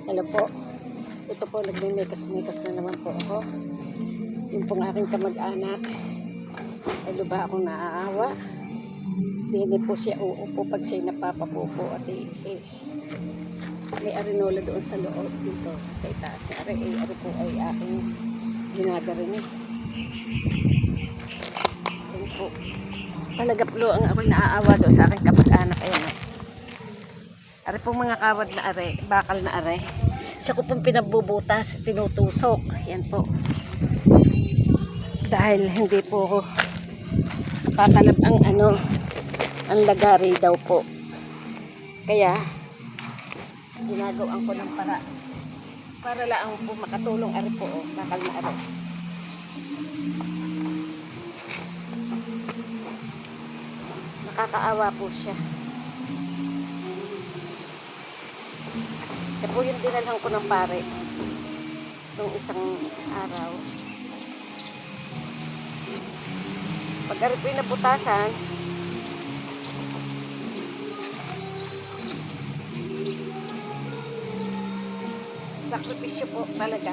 Hello po. Ito po, nagme-mekas-mekas na naman po ako. Yung pong aking kamag-anak. Ano ba akong naaawa? Hindi po siya uupo pag siya napapapupo at may arinola doon sa loob dito sa itaas. Ari po ay aking ginagarin eh. Yan po. Talaga po ang ako'y naaawa doon sa aking kamag-anak. Ayan o. Ari po mga kawad na are, bakal na are. Siya ko pong pinagbubutas, tinutusok. Yan po. Dahil hindi po patalab ang lagari daw po. Kaya, ginagawaan ko ng para lang po makatulong ari po. Bakal na are. Nakakaawa po siya. Siya po yung dinalhan ko ng pare nung isang araw. Pag ari po yung naputasan, sakripisyo po talaga.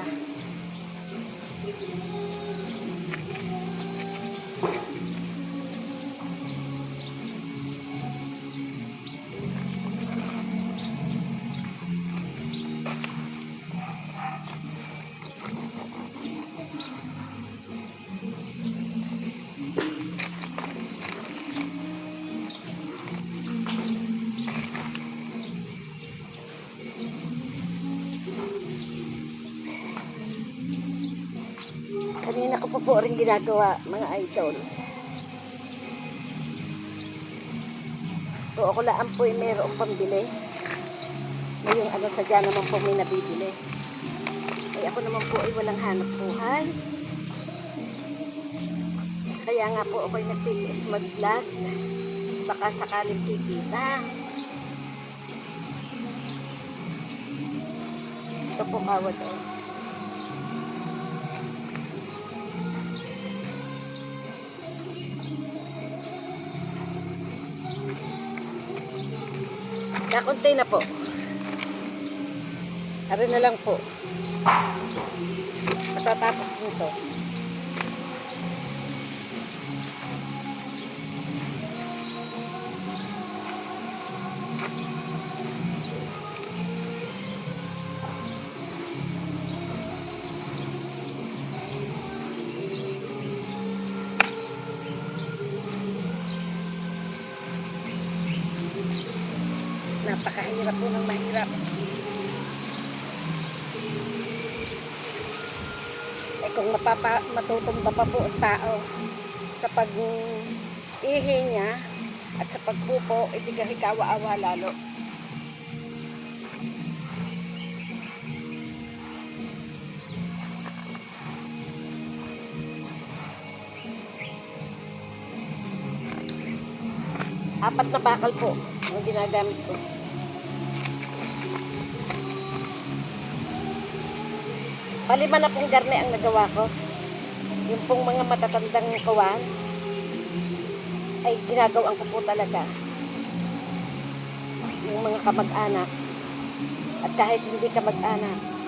Kanina ko po rin ginagawa, mga idol. So, ako laan po ay mayroong pambili. Ngayong sadya naman po may nabibili. Ay ako naman po ay walang hanap buhay. Kaya nga po ako ay nagtitiis mag-vlog. Baka sakaling kikita. Ito po kawad o. Kakunti na po. Ari na lang po. Matatapos nito. Napakahirap po ng mahirap. Eh kung matutumba pa po ang tao sa pag-ihi niya at sa pagpupo, itigahikawa-awa lalo. Apat na bakal po ang ginagamit ko. Palima na pong garne ang nagawa ko. Yung pong mga matatandang kawan ay ginagawaan ko po talaga. Yung mga kamag-anak at kahit hindi kamag-anak.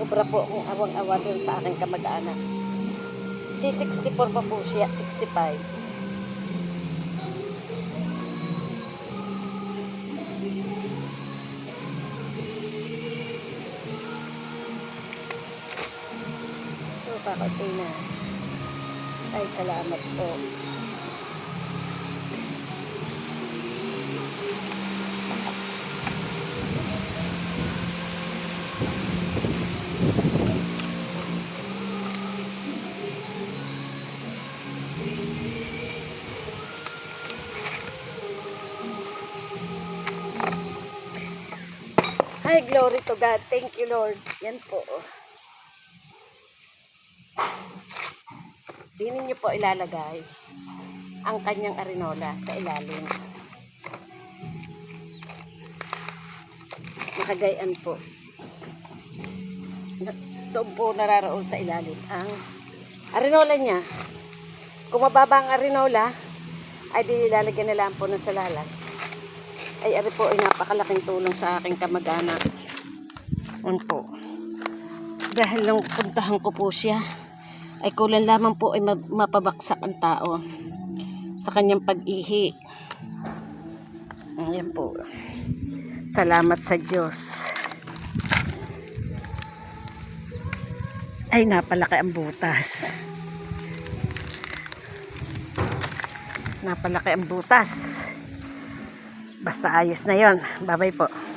Sobra po akong awang-awa doon sa aking kamag-anak. Si 64 pa po siya, 65. So, kakunti na. Ay, salamat po. Ay, glory to God. Thank you, Lord. Yan po. Dinin niyo po ilalagay ang kanyang arenola sa ilalim. Nakagayaan po. Doon po nararaon sa ilalim ang arenola niya. Kung mababa ang arenola, ay di lalagyan na lang po ng salalag. Ay ari po ay napakalaking tulong sa aking kamag-anak. Yan po. Dahil lang puntahan ko po siya, ay kulang lamang po ay mapabaksak ang tao sa kanyang pag-ihi. Ayan po. Salamat sa Diyos. Ay, napalaki ang butas. Napalaki ang butas. Basta ayos na yon. Bye-bye po.